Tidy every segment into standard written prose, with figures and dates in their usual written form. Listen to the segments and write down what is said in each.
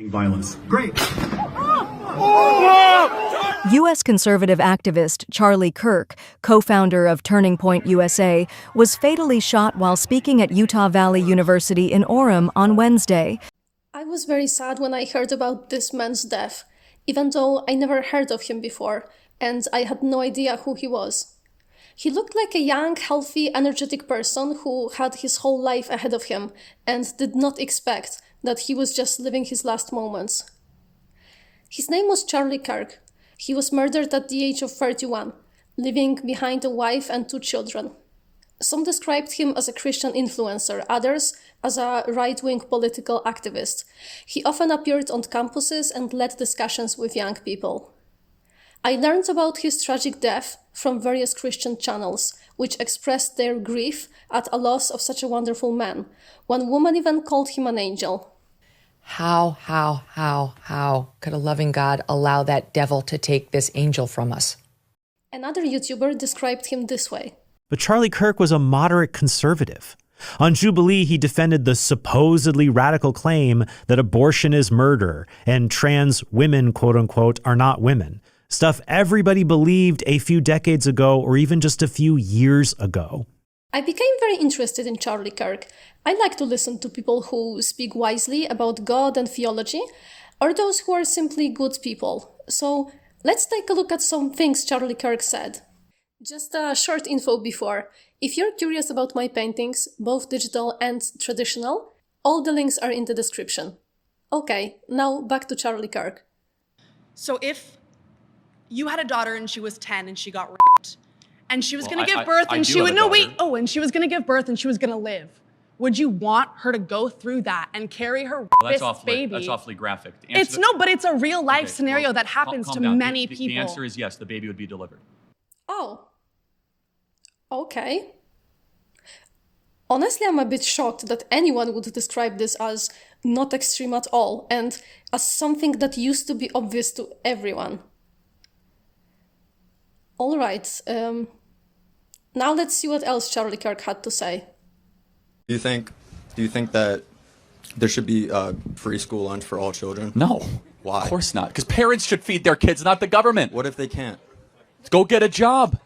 Violence. Great. U.S. conservative activist Charlie Kirk, co-founder of Turning Point USA, was fatally shot while speaking at Utah Valley University in Orem on Wednesday. I was very sad when I heard about this man's death, even though I never heard of him before, and I had no idea who he was. He looked like a young, healthy, energetic person who had his whole life ahead of him and did not expect that he was just living his last moments. His name was Charlie Kirk. He was murdered at the age of 31, leaving behind a wife and 2 children. Some described him as a Christian influencer, others as a right-wing political activist. He often appeared on campuses and led discussions with young people. I learned about his tragic death from various Christian channels, which expressed their grief at a loss of such a wonderful man. One woman even called him an angel. How could a loving God allow that devil to take this angel from us? Another YouTuber described him this way. But Charlie Kirk was a moderate conservative. On Jubilee, he defended the supposedly radical claim that abortion is murder and trans women, quote unquote, are not women. Stuff everybody believed a few decades ago or even just a few years ago. I became very interested in Charlie Kirk. I like to listen to people who speak wisely about God and theology, or those who are simply good people. So let's take a look at some things Charlie Kirk said. Just a short info before. If you're curious about my paintings, both digital and traditional, all the links are in the description. Okay, now back to Charlie Kirk. So if you had a daughter and she was 10 and she got raped, and she was going to give birth and she would, and she was going to give birth and she was going to live, would you want her to go through that and carry her baby? That's awfully graphic. But it's a real life scenario that happens to many people. The answer is yes, the baby would be delivered. Oh. Okay. Honestly, I'm a bit shocked that anyone would describe this as not extreme at all and as something that used to be obvious to everyone. All right. Now let's see what else Charlie Kirk had to say. Do you think that there should be free school lunch for all children? No. Why? Of course not. Because parents should feed their kids, not the government. What if they can't? Go get a job.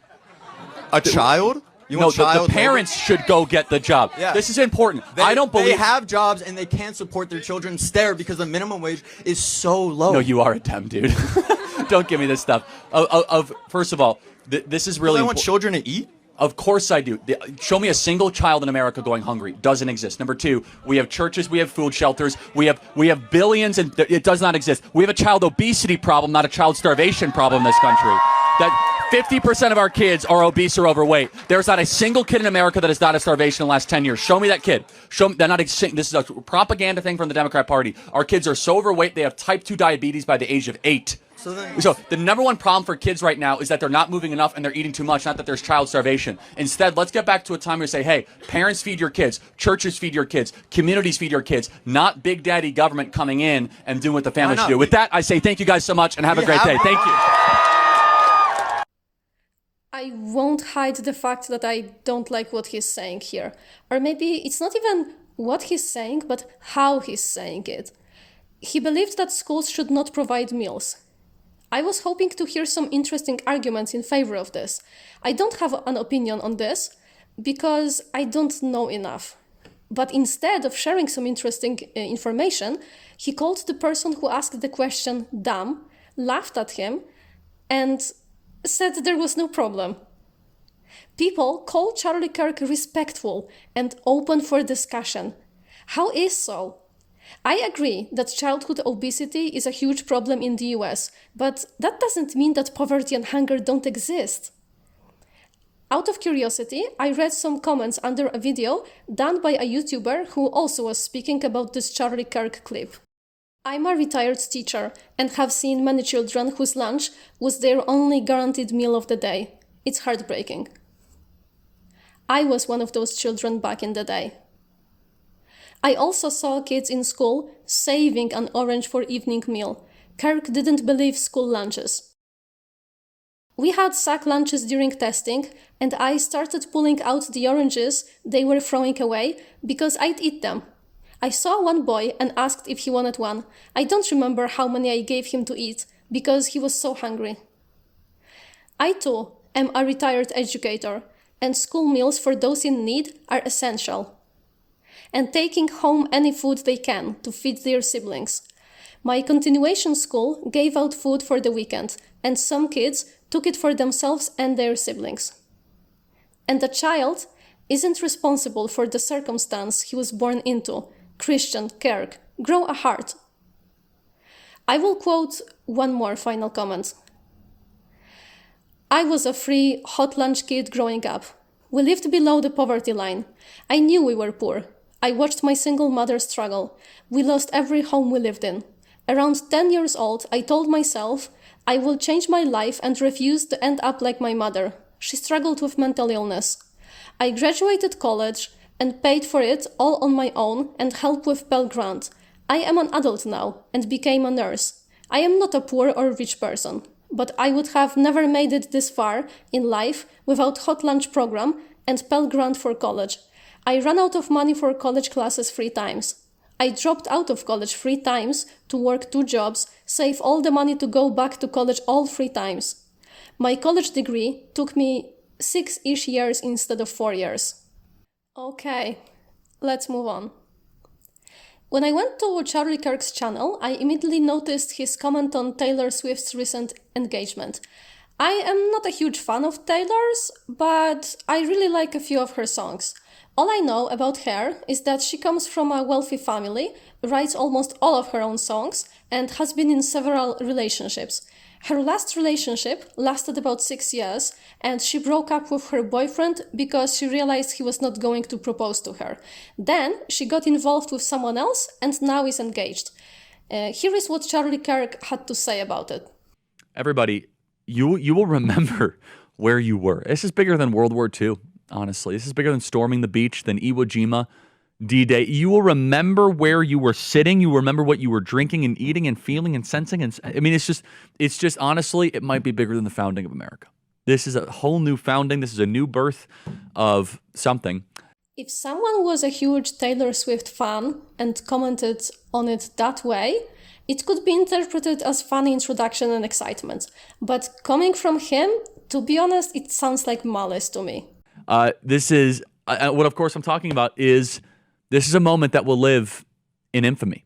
A child? The parents should go get the job. Yeah. This is important. I don't believe... They have jobs and they can't support their children there because the minimum wage is so low. No, you are a Dem, dude. Don't give me this stuff. First of all, this is really important. I want children to eat? Of course I do. Show me a single child in America going hungry. Doesn't exist. Number 2, we have churches, we have food shelters, we have billions, and it does not exist. We have a child obesity problem, not a child starvation problem in this country. That 50% of our kids are obese or overweight. There's not a single kid in America that has died of starvation in the last 10 years. Show me that kid. Show me. This is a propaganda thing from the Democrat Party. Our kids are so overweight they have type 2 diabetes by the age of 8. So the number one problem for kids right now is that they're not moving enough and they're eating too much, not that there's child starvation. Instead, let's get back to a time where we say, hey, parents feed your kids, churches feed your kids, communities feed your kids, not big daddy government coming in and doing what the family should do. With that, I say thank you guys so much and have a great day. Thank you. I won't hide the fact that I don't like what he's saying here. Or maybe it's not even what he's saying, but how he's saying it. He believed that schools should not provide meals. I was hoping to hear some interesting arguments in favor of this. I don't have an opinion on this because I don't know enough. But instead of sharing some interesting information, he called the person who asked the question dumb, laughed at him, and said there was no problem. People call Charlie Kirk respectful and open for discussion. How is so? I agree that childhood obesity is a huge problem in the US, but that doesn't mean that poverty and hunger don't exist. Out of curiosity, I read some comments under a video done by a YouTuber who also was speaking about this Charlie Kirk clip. I'm a retired teacher and have seen many children whose lunch was their only guaranteed meal of the day. It's heartbreaking. I was one of those children back in the day. I also saw kids in school saving an orange for evening meal. Kirk didn't believe school lunches. We had sack lunches during testing, and I started pulling out the oranges they were throwing away because I'd eat them. I saw one boy and asked if he wanted one. I don't remember how many I gave him to eat because he was so hungry. I too am a retired educator, and school meals for those in need are essential. And taking home any food they can to feed their siblings. My continuation school gave out food for the weekend, and some kids took it for themselves and their siblings. And a child isn't responsible for the circumstance he was born into. Christian, Kirk, grow a heart. I will quote one more final comment. I was a free, hot lunch kid growing up. We lived below the poverty line. I knew we were poor. I watched my single mother struggle. We lost every home we lived in. Around 10 years old, I told myself I will change my life and refuse to end up like my mother. She struggled with mental illness. I graduated college and paid for it all on my own and helped with Pell Grant. I am an adult now and became a nurse. I am not a poor or rich person, but I would have never made it this far in life without hot lunch program and Pell Grant for college. I ran out of money for college classes 3 times. I dropped out of college 3 times to work 2 jobs, save all the money to go back to college all 3 times. My college degree took me 6-ish years instead of 4 years. Okay, let's move on. When I went to Charlie Kirk's channel, I immediately noticed his comment on Taylor Swift's recent engagement. I am not a huge fan of Taylor's, but I really like a few of her songs. All I know about her is that she comes from a wealthy family, writes almost all of her own songs, and has been in several relationships. Her last relationship lasted about 6 years, and she broke up with her boyfriend because she realized he was not going to propose to her. Then she got involved with someone else and now is engaged. Here is what Charlie Kirk had to say about it. Everybody, you will remember where you were. This is bigger than World War II, honestly. This is bigger than storming the beach, than Iwo Jima, D-Day. You will remember where you were sitting. You remember what you were drinking and eating and feeling and sensing. And I mean, it's just honestly, it might be bigger than the founding of America. This is a whole new founding. This is a new birth of something. If someone was a huge Taylor Swift fan and commented on it that way, it could be interpreted as funny introduction and excitement. But coming from him, to be honest, it sounds like malice to me. This is what, of course, I'm talking about is this is a moment that will live in infamy.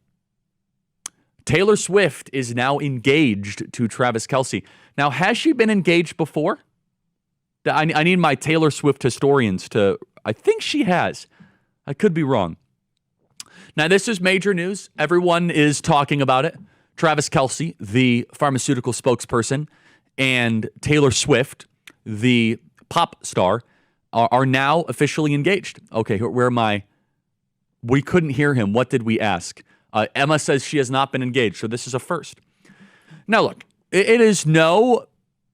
Taylor Swift is now engaged to Travis Kelce. Now, has she been engaged before? I need my Taylor Swift historians to... I think she has. I could be wrong. Now, this is major news. Everyone is talking about it. Travis Kelce, the pharmaceutical spokesperson, and Taylor Swift, the pop star, are now officially engaged. Okay, where am I? We couldn't hear him. What did we ask? Emma says she has not been engaged, so this is a first. Now, look, it is no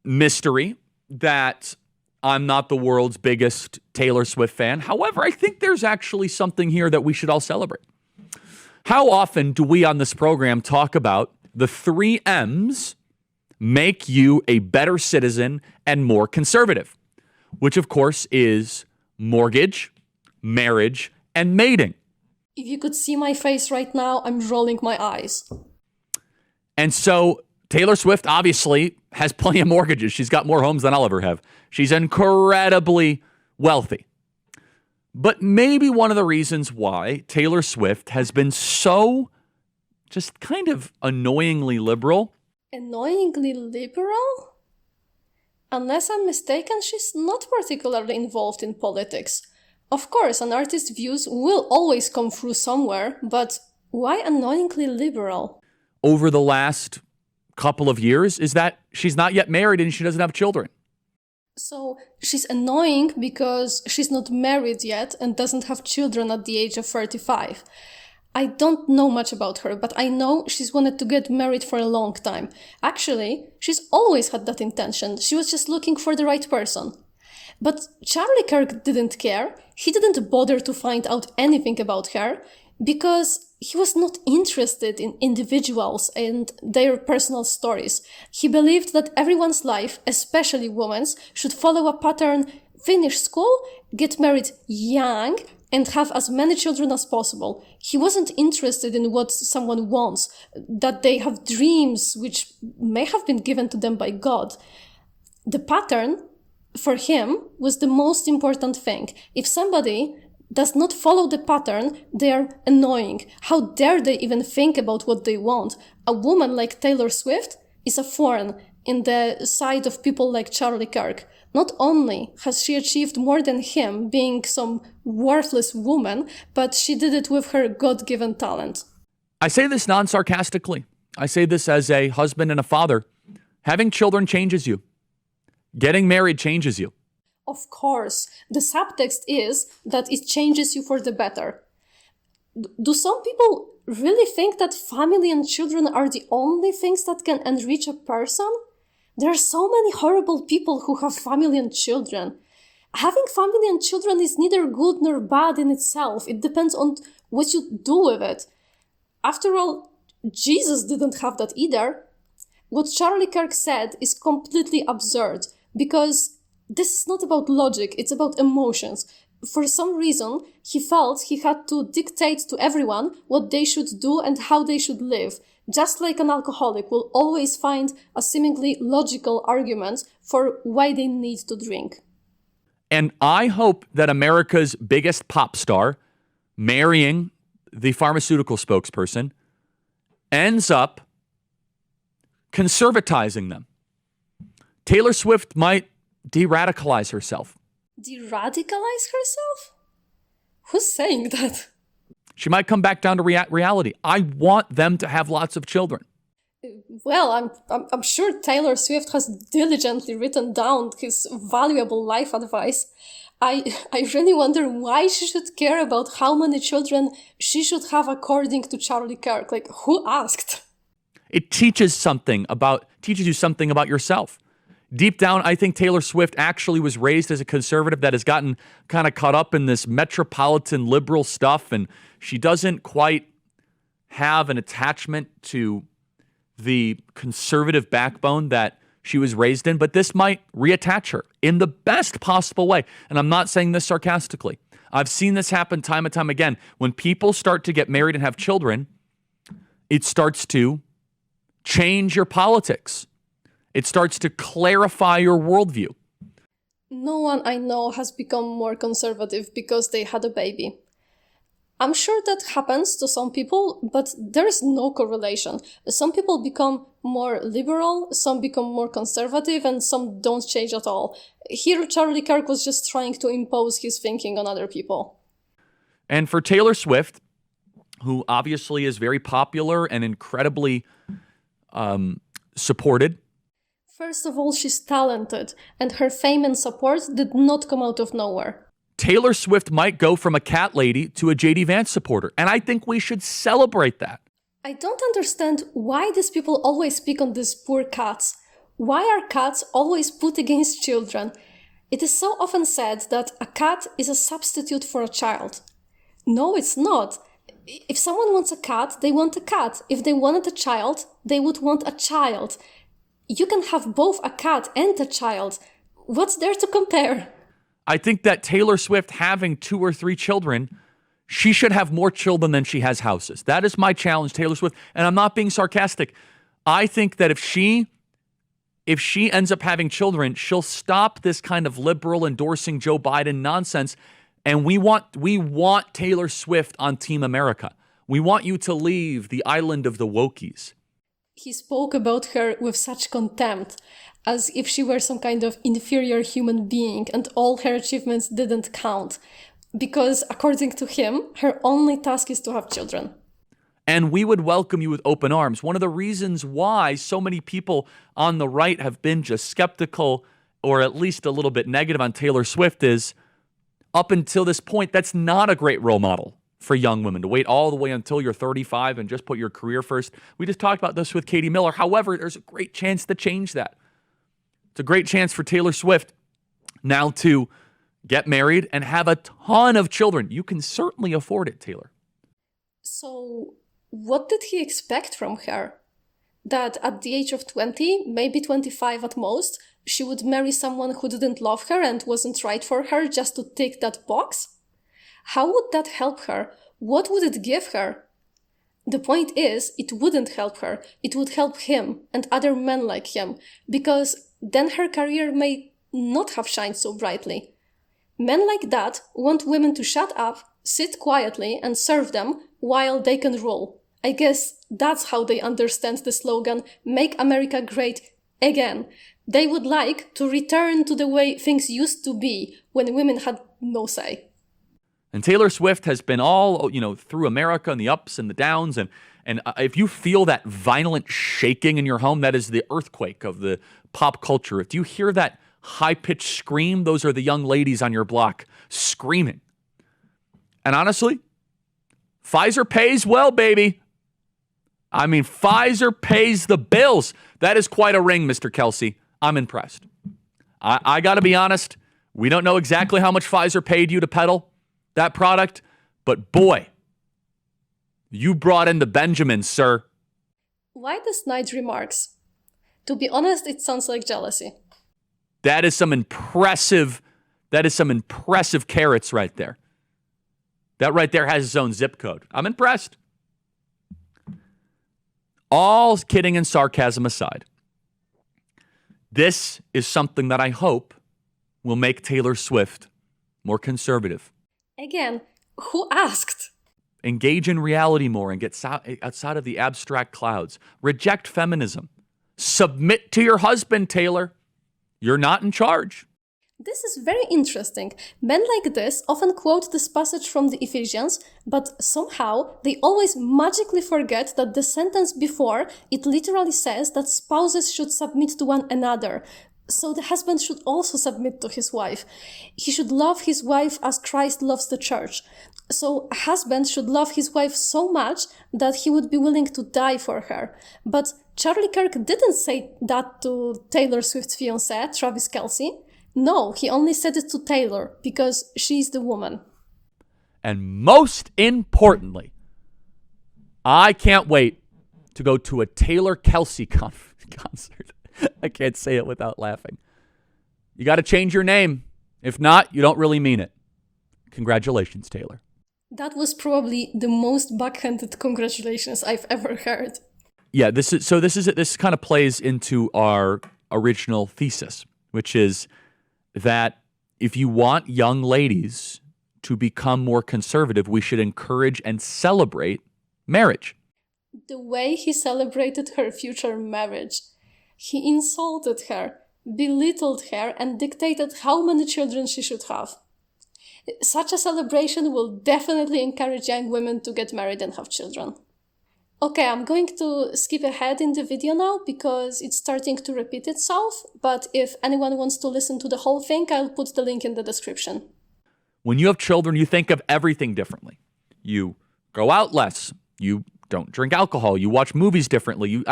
mystery that I'm not the world's biggest Taylor Swift fan. However, I think there's actually something here that we should all celebrate. How often do we on this program talk about the 3 M's make you a better citizen and more conservative, which of course is mortgage, marriage, and mating. If you could see my face right now, I'm rolling my eyes. And so Taylor Swift obviously has plenty of mortgages. She's got more homes than I'll ever have. She's incredibly wealthy. But maybe one of the reasons why Taylor Swift has been so just kind of annoyingly liberal. Annoyingly liberal? Unless I'm mistaken, she's not particularly involved in politics. Of course, an artist's views will always come through somewhere, but why annoyingly liberal? Over the last couple of years is that she's not yet married and she doesn't have children. So she's annoying because she's not married yet and doesn't have children at the age of 35. I don't know much about her, but I know she's wanted to get married for a long time. Actually, she's always had that intention. She was just looking for the right person. But Charlie Kirk didn't care. He didn't bother to find out anything about her because he was not interested in individuals and their personal stories. He believed that everyone's life, especially women's, should follow a pattern: finish school, get married young, and have as many children as possible. He wasn't interested in what someone wants, that they have dreams which may have been given to them by God. The pattern for him was the most important thing. If somebody does not follow the pattern, they are annoying. How dare they even think about what they want? A woman like Taylor Swift is a thorn in the side of people like Charlie Kirk. Not only has she achieved more than him, being some worthless woman, but she did it with her God-given talent. I say this non-sarcastically. I say this as a husband and a father. Having children changes you. Getting married changes you. Of course, the subtext is that it changes you for the better. Do some people really think that family and children are the only things that can enrich a person? There are so many horrible people who have family and children. Having family and children is neither good nor bad in itself. It depends on what you do with it. After all, Jesus didn't have that either. What Charlie Kirk said is completely absurd because this is not about logic, it's about emotions. For some reason, he felt he had to dictate to everyone what they should do and how they should live. Just like an alcoholic will always find a seemingly logical argument for why they need to drink. And I hope that America's biggest pop star marrying the pharmaceutical spokesperson ends up conservatizing them. Taylor Swift might de-radicalize herself. De-radicalize herself? Who's saying that? She might come back down to reality. I want them to have lots of children. Well, I'm sure Taylor Swift has diligently written down his valuable life advice. I really wonder why she should care about how many children she should have according to Charlie Kirk. Like, who asked? It teaches you something about yourself. Deep down, I think Taylor Swift actually was raised as a conservative that has gotten kind of caught up in this metropolitan liberal stuff, and she doesn't quite have an attachment to the conservative backbone that she was raised in, but this might reattach her in the best possible way. And I'm not saying this sarcastically. I've seen this happen time and time again. When people start to get married and have children, it starts to change your politics. It starts to clarify your worldview. No one I know has become more conservative because they had a baby. I'm sure that happens to some people, but there is no correlation. Some people become more liberal, some become more conservative, and some don't change at all. Here, Charlie Kirk was just trying to impose his thinking on other people. And for Taylor Swift, who obviously is very popular and incredibly supported. First of all, she's talented, and her fame and support did not come out of nowhere. Taylor Swift might go from a cat lady to a J.D. Vance supporter, and I think we should celebrate that. I don't understand why these people always pick on these poor cats. Why are cats always put against children? It is so often said that a cat is a substitute for a child. No, it's not. If someone wants a cat, they want a cat. If they wanted a child, they would want a child. You can have both a cat and a child. What's there to compare? I think that Taylor Swift having 2 or 3 children, she should have more children than she has houses. That is my challenge, Taylor Swift. And I'm not being sarcastic. I think that if she ends up having children, she'll stop this kind of liberal endorsing Joe Biden nonsense. And we want Taylor Swift on Team America. We want you to leave the island of the wokies. He spoke about her with such contempt, as if she were some kind of inferior human being and all her achievements didn't count. Because, according to him, her only task is to have children. And we would welcome you with open arms. One of the reasons why so many people on the right have been just skeptical or at least a little bit negative on Taylor Swift is, up until this point, that's not a great role model for young women, to wait all the way until you're 35 and just put your career first. We just talked about this with Katie Miller. However, there's a great chance to change that. It's a great chance for Taylor Swift now to get married and have a ton of children. You can certainly afford it, Taylor. So, what did he expect from her? That at the age of 20, maybe 25 at most, she would marry someone who didn't love her and wasn't right for her just to tick that box? How would that help her? What would it give her? The point is, it wouldn't help her. It would help him and other men like him, because then her career may not have shined so brightly. Men like that want women to shut up, sit quietly, and serve them while they can rule. I guess that's how they understand the slogan, "Make America Great Again." They would like to return to the way things used to be when women had no say. And Taylor Swift has been all, through America and the ups and the downs. And if you feel that violent shaking in your home, that is the earthquake of the pop culture. If you hear that high-pitched scream, those are the young ladies on your block screaming. And honestly, Pfizer pays well, baby. I mean, Pfizer pays the bills. That is quite a ring, Mr. Kelsey. I'm impressed. I got to be honest. We don't know exactly how much Pfizer paid you to peddle that product, but boy, you brought in the Benjamins, sir. Why the snide remarks? To be honest, it sounds like jealousy. That is some impressive carrots right there. That right there has its own zip code. I'm impressed. All kidding and sarcasm aside, this is something that I hope will make Taylor Swift more conservative. Again, who asked? Engage in reality more and get outside of the abstract clouds. Reject feminism. Submit to your husband, Taylor. You're not in charge. This is very interesting. Men like this often quote this passage from the Ephesians, but somehow they always magically forget that the sentence before, it literally says that spouses should submit to one another. So the husband should also submit to his wife. He should love his wife as Christ loves the church. So a husband should love his wife so much that he would be willing to die for her. But Charlie Kirk didn't say that to Taylor Swift's fiancé, Travis Kelce. No, he only said it to Taylor because she's the woman. And most importantly, I can't wait to go to a Taylor Kelce concert. I can't say it without laughing. You got to change your name. If not, you don't really mean it. Congratulations, Taylor. That was probably the most backhanded congratulations I've ever heard. Yeah, this kind of plays into our original thesis, which is that if you want young ladies to become more conservative, we should encourage and celebrate marriage. The way he celebrated her future marriage, he insulted her, belittled her, and dictated how many children she should have. Such a celebration will definitely encourage young women to get married and have children. Okay, I'm going to skip ahead in the video now because it's starting to repeat itself, but if anyone wants to listen to the whole thing, I'll put the link in the description. When you have children, you think of everything differently. You go out less. You don't drink alcohol. You watch movies differently. You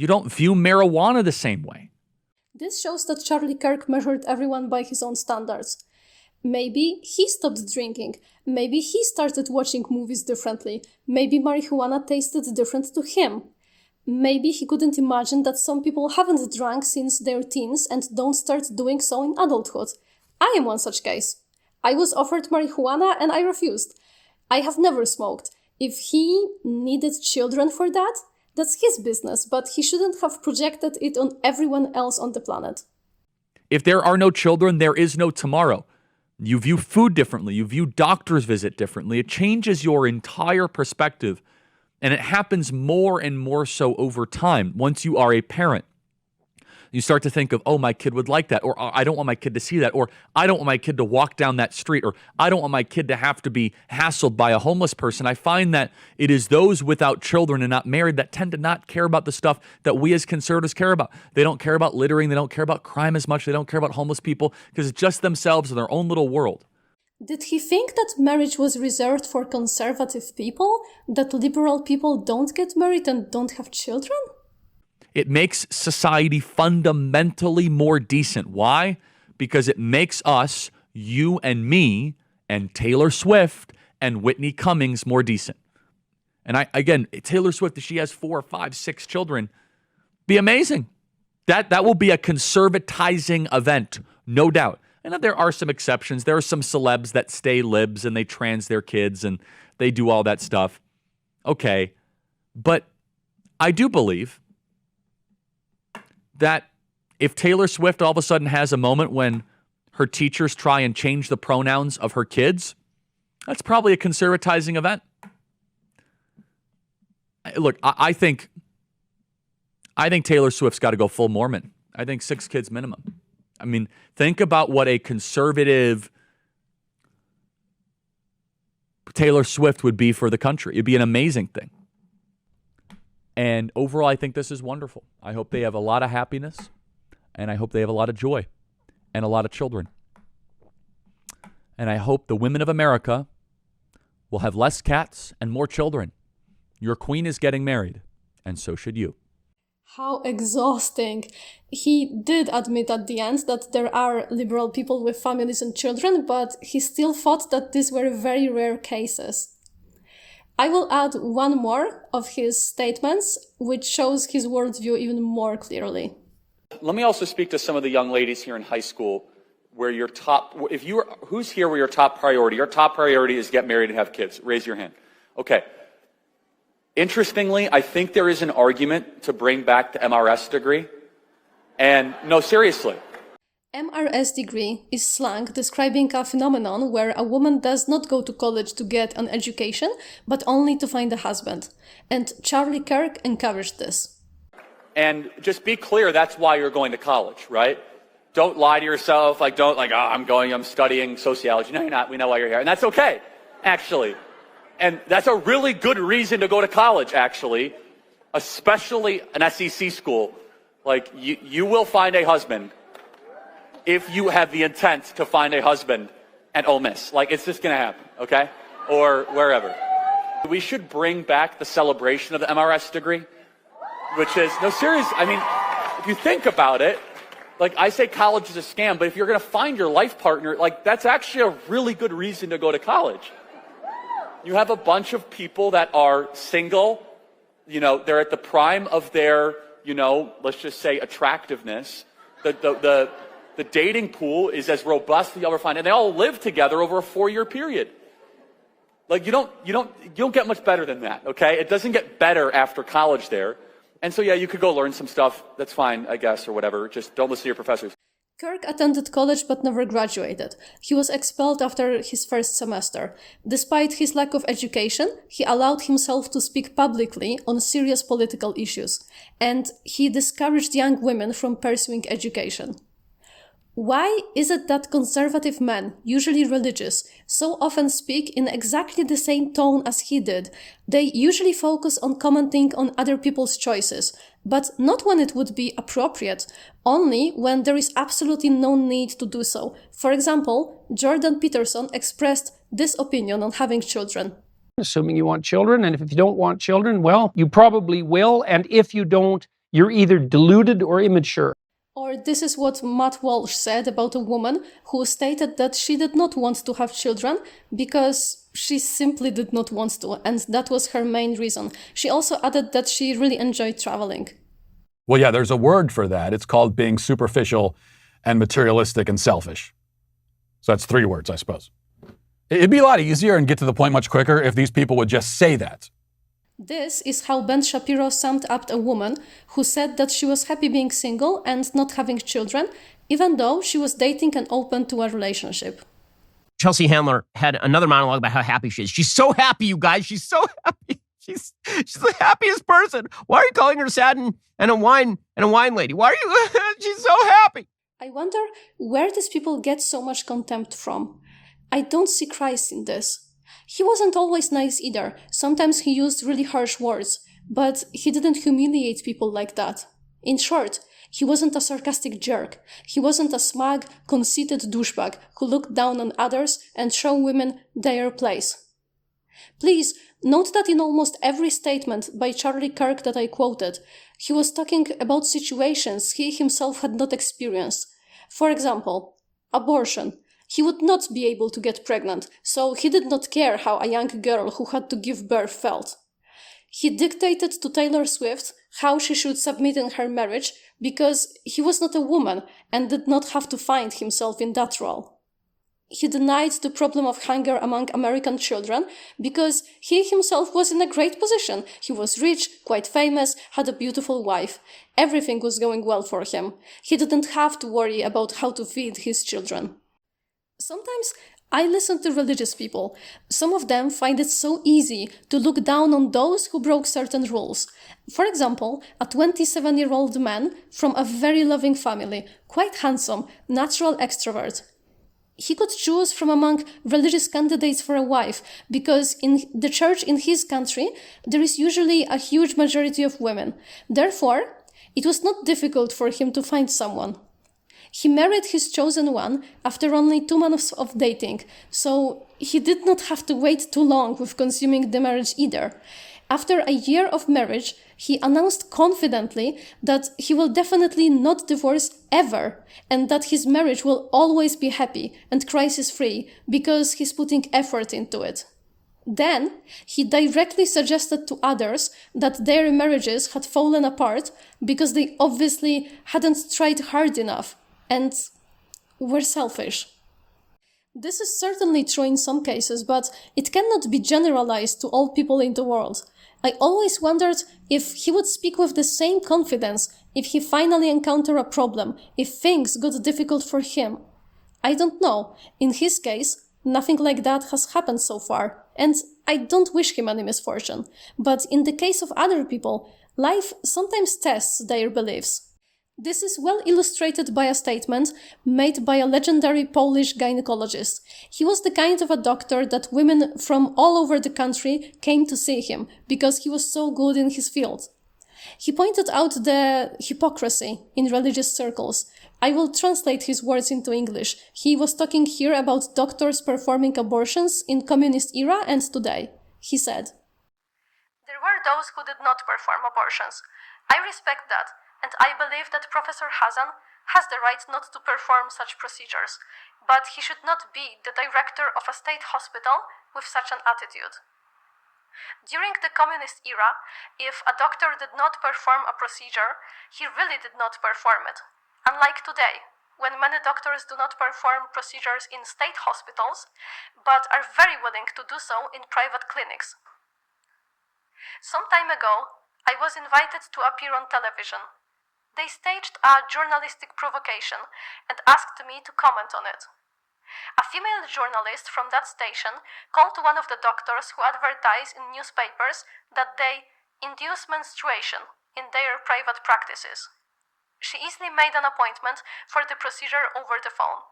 don't view marijuana the same way. This shows that Charlie Kirk measured everyone by his own standards. Maybe he stopped drinking. Maybe he started watching movies differently. Maybe marijuana tasted different to him. Maybe he couldn't imagine that some people haven't drunk since their teens and don't start doing so in adulthood. I am one such case. I was offered marijuana and I refused. I have never smoked. If he needed children for that, that's his business, but he shouldn't have projected it on everyone else on the planet. If there are no children, there is no tomorrow. You view food differently. You view doctor's visit differently. It changes your entire perspective, and it happens more and more so over time. Once you are a parent, you start to think of, oh, my kid would like that, or I don't want my kid to see that, or I don't want my kid to walk down that street, or I don't want my kid to have to be hassled by a homeless person. I find that it is those without children and not married that tend to not care about the stuff that we as conservatives care about. They don't care about littering. They don't care about crime as much. They don't care about homeless people because it's just themselves in their own little world. Did he think that marriage was reserved for conservative people? That liberal people don't get married and don't have children? It makes society fundamentally more decent. Why? Because it makes us, you and me, and Taylor Swift and Whitney Cummings more decent. And again, Taylor Swift, if she has 4, 5, 6 children, be amazing. That will be a conservatizing event, no doubt. And there are some exceptions. There are some celebs that stay libs and they trans their kids and they do all that stuff. Okay. But I do believe that if Taylor Swift all of a sudden has a moment when her teachers try and change the pronouns of her kids, that's probably a conservatizing event. Look, I think Taylor Swift's got to go full Mormon. I think 6 kids minimum. I mean, think about what a conservative Taylor Swift would be for the country. It'd be an amazing thing. And overall, I think this is wonderful. I hope they have a lot of happiness, and I hope they have a lot of joy and a lot of children. And I hope the women of America will have less cats and more children. Your queen is getting married, and so should you. How exhausting. He did admit at the end that there are liberal people with families and children, but he still thought that these were very rare cases. I will add one more of his statements, which shows his worldview even more clearly. Let me also speak to some of the young ladies here in high school where who's here where your top priority is get married and have kids? Raise your hand. Okay. Interestingly, I think there is an argument to bring back the MRS degree. And no, seriously. MRS degree is slang describing a phenomenon where a woman does not go to college to get an education, but only to find a husband. And Charlie Kirk encouraged this. And just be clear, that's why you're going to college, right? Don't lie to yourself, I'm studying sociology. No, you're not. We know why you're here. And that's okay, actually. And that's a really good reason to go to college, actually, especially an SEC school. Like, you will find a husband if you have the intent to find a husband at Ole Miss. Like, it's just going to happen, okay? Or wherever. We should bring back the celebration of the MRS degree, which is, no, serious. I mean, if you think about it, like, I say college is a scam, but if you're going to find your life partner, like, that's actually a really good reason to go to college. You have a bunch of people that are single, they're at the prime of their, let's just say attractiveness. The dating pool is as robust as you'll ever find, and they all live together over a 4-year period. Like, you don't get much better than that, okay? It doesn't get better after college there. And so, yeah, you could go learn some stuff. That's fine, I guess, or whatever. Just don't listen to your professors. Kirk attended college but never graduated. He was expelled after his first semester. Despite his lack of education, he allowed himself to speak publicly on serious political issues, and he discouraged young women from pursuing education. Why is it that conservative men, usually religious, so often speak in exactly the same tone as he did? They usually focus on commenting on other people's choices, but not when it would be appropriate, only when there is absolutely no need to do so. For example, Jordan Peterson expressed this opinion on having children. Assuming you want children, and if you don't want children, well, you probably will, and if you don't, you're either deluded or immature. Or this is what Matt Walsh said about a woman who stated that she did not want to have children because she simply did not want to, and that was her main reason. She also added that she really enjoyed traveling. Well, yeah, there's a word for that. It's called being superficial and materialistic and selfish. So that's 3 words, I suppose. It'd be a lot easier and get to the point much quicker if these people would just say that. This is how Ben Shapiro summed up a woman who said that she was happy being single and not having children, even though she was dating and open to a relationship. Chelsea Handler had another monologue about how happy she is. She's so happy, you guys. She's so happy. She's the happiest person. Why are you calling her sad and a wine lady? Why are you? She's so happy. I wonder where these people get so much contempt from. I don't see Christ in this. He wasn't always nice either. Sometimes he used really harsh words, but he didn't humiliate people like that. In short, he wasn't a sarcastic jerk. He wasn't a smug, conceited douchebag who looked down on others and showed women their place. Please note that in almost every statement by Charlie Kirk that I quoted, he was talking about situations he himself had not experienced. For example, abortion. He would not be able to get pregnant, so he did not care how a young girl who had to give birth felt. He dictated to Taylor Swift how she should submit in her marriage because he was not a woman and did not have to find himself in that role. He denied the problem of hunger among American children because he himself was in a great position. He was rich, quite famous, had a beautiful wife. Everything was going well for him. He didn't have to worry about how to feed his children. Sometimes I listen to religious people. Some of them find it so easy to look down on those who broke certain rules. For example, a 27-year-old man from a very loving family, quite handsome, natural extrovert. He could choose from among religious candidates for a wife because in the church in his country, there is usually a huge majority of women. Therefore, it was not difficult for him to find someone. He married his chosen one after only 2 months of dating, so he did not have to wait too long with consuming the marriage either. After a year of marriage, he announced confidently that he will definitely not divorce ever and that his marriage will always be happy and crisis-free because he's putting effort into it. Then, he directly suggested to others that their marriages had fallen apart because they obviously hadn't tried hard enough and were selfish. This is certainly true in some cases, but it cannot be generalized to all people in the world. I always wondered if he would speak with the same confidence if he finally encountered a problem, if things got difficult for him. I don't know. In his case, nothing like that has happened so far, and I don't wish him any misfortune. But in the case of other people, life sometimes tests their beliefs. This is well illustrated by a statement made by a legendary Polish gynecologist. He was the kind of a doctor that women from all over the country came to see him because he was so good in his field. He pointed out the hypocrisy in religious circles. I will translate his words into English. He was talking here about doctors performing abortions in communist era and today. He said, "There were those who did not perform abortions. I respect that. And I believe that Professor Hazan has the right not to perform such procedures, but he should not be the director of a state hospital with such an attitude. During the communist era, if a doctor did not perform a procedure, he really did not perform it. Unlike today, when many doctors do not perform procedures in state hospitals, but are very willing to do so in private clinics. Some time ago, I was invited to appear on television. They staged a journalistic provocation and asked me to comment on it. A female journalist from that station called one of the doctors who advertise in newspapers that they induce menstruation in their private practices. She easily made an appointment for the procedure over the phone.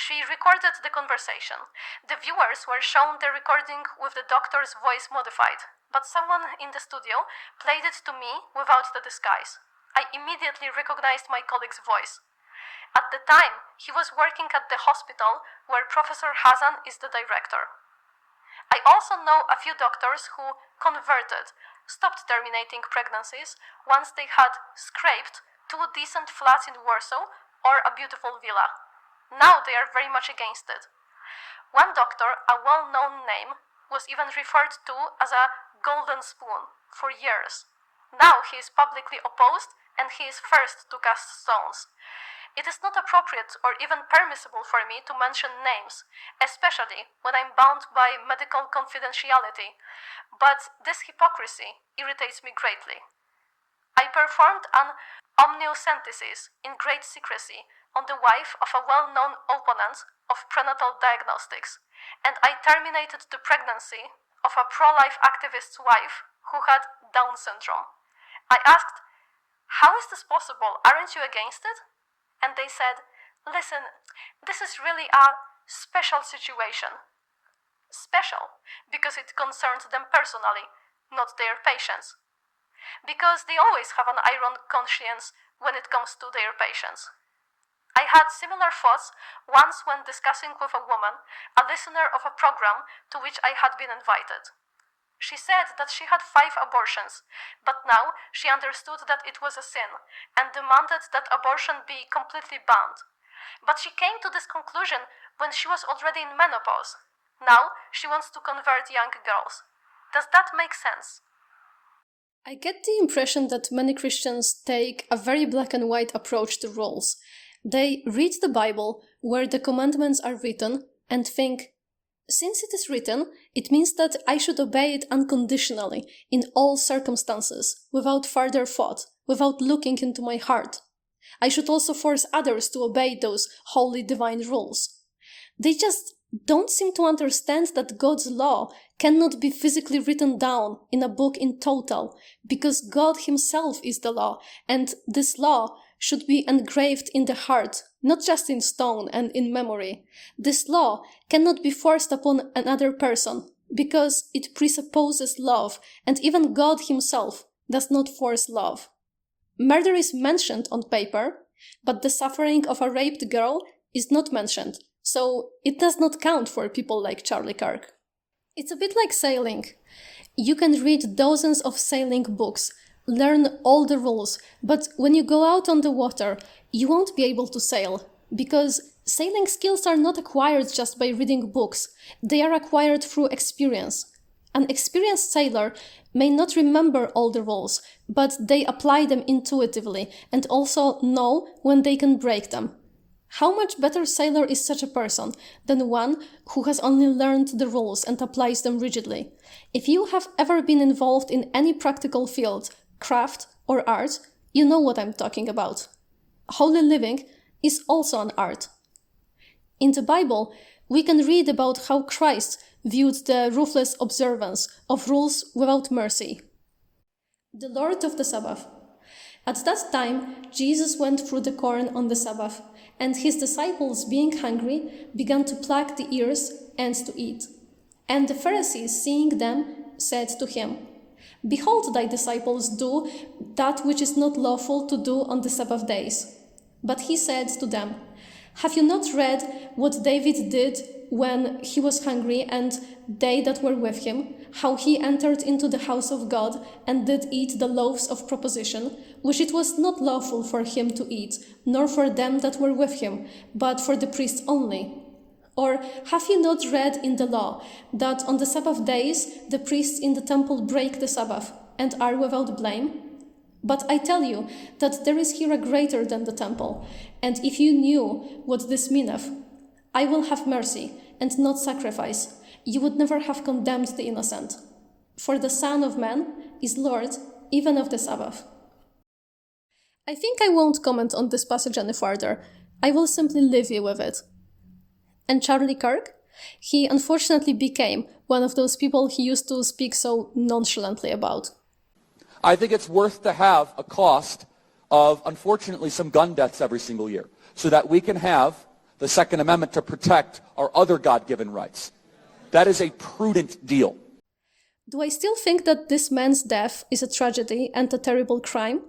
She recorded the conversation. The viewers were shown the recording with the doctor's voice modified, but someone in the studio played it to me without the disguise. I immediately recognized my colleague's voice. At the time, he was working at the hospital where Professor Hazan is the director. I also know a few doctors who converted, stopped terminating pregnancies once they had scraped 2 decent flats in Warsaw or a beautiful villa. Now they are very much against it. One doctor, a well-known name, was even referred to as a golden spoon for years. Now he is publicly opposed and he is first to cast stones. It is not appropriate or even permissible for me to mention names, especially when I'm bound by medical confidentiality, but this hypocrisy irritates me greatly. I performed an amniocentesis in great secrecy on the wife of a well-known opponent of prenatal diagnostics, and I terminated the pregnancy of a pro-life activist's wife who had Down syndrome. I asked, "How is this possible? Aren't you against it?" And they said, "Listen, this is really a special situation." Special because it concerns them personally, not their patients. Because they always have an iron conscience when it comes to their patients. I had similar thoughts once when discussing with a woman, a listener of a program to which I had been invited. She said that she had 5 abortions, but now she understood that it was a sin and demanded that abortion be completely banned. But she came to this conclusion when she was already in menopause. Now she wants to convert young girls. Does that make sense? I get the impression that many Christians take a very black and white approach to rules. They read the Bible, where the commandments are written, and think, since it is written, it means that I should obey it unconditionally, in all circumstances, without further thought, without looking into my heart. I should also force others to obey those holy divine rules. They just don't seem to understand that God's law cannot be physically written down in a book in total, because God himself is the law, and this law should be engraved in the heart, not just in stone and in memory. This law cannot be forced upon another person, because it presupposes love, and even God himself does not force love. Murder is mentioned on paper, but the suffering of a raped girl is not mentioned, so it does not count for people like Charlie Kirk. It's a bit like sailing. You can read dozens of sailing books, learn all the rules, but when you go out on the water, you won't be able to sail, because sailing skills are not acquired just by reading books. They are acquired through experience. An experienced sailor may not remember all the rules, but they apply them intuitively and also know when they can break them. How much better sailor is such a person than one who has only learned the rules and applies them rigidly? If you have ever been involved in any practical field, craft or art, you know what I'm talking about. Holy living is also an art. In the Bible, we can read about how Christ viewed the ruthless observance of rules without mercy. The Lord of the Sabbath. At that time, Jesus went through the corn on the Sabbath, and his disciples, being hungry, began to pluck the ears and to eat. And the Pharisees, seeing them, said to him, Behold, thy disciples do that which is not lawful to do on the Sabbath days. But he said to them, Have you not read what David did when he was hungry, and they that were with him, how he entered into the house of God and did eat the loaves of proposition, which it was not lawful for him to eat, nor for them that were with him, but for the priests only? Or have you not read in the law that on the Sabbath days the priests in the temple break the Sabbath and are without blame? But I tell you that there is here a greater than the temple, and if you knew what this meaneth, I will have mercy and not sacrifice, you would never have condemned the innocent. For the Son of Man is Lord even of the Sabbath. I think I won't comment on this passage any further. I will simply leave you with it. And Charlie Kirk? He unfortunately became one of those people he used to speak so nonchalantly about. I think it's worth to have a cost of, unfortunately, some gun deaths every single year, so that we can have the Second Amendment to protect our other God-given rights. That is a prudent deal. Do I still think that this man's death is a tragedy and a terrible crime?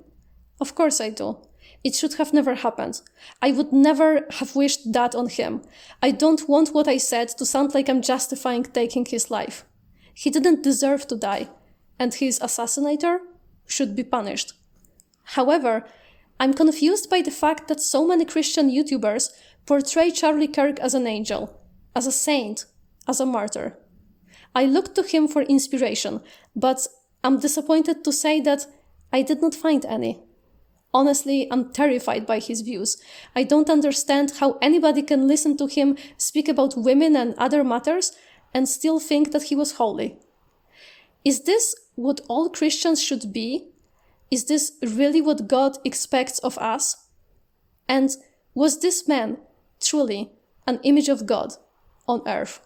Of course I do. It should have never happened. I would never have wished that on him. I don't want what I said to sound like I'm justifying taking his life. He didn't deserve to die, and his assassinator should be punished. However, I'm confused by the fact that so many Christian YouTubers portray Charlie Kirk as an angel, as a saint, as a martyr. I looked to him for inspiration, but I'm disappointed to say that I did not find any. Honestly, I'm terrified by his views. I don't understand how anybody can listen to him speak about women and other matters and still think that he was holy. Is this what all Christians should be? Is this really what God expects of us? And was this man truly an image of God on earth?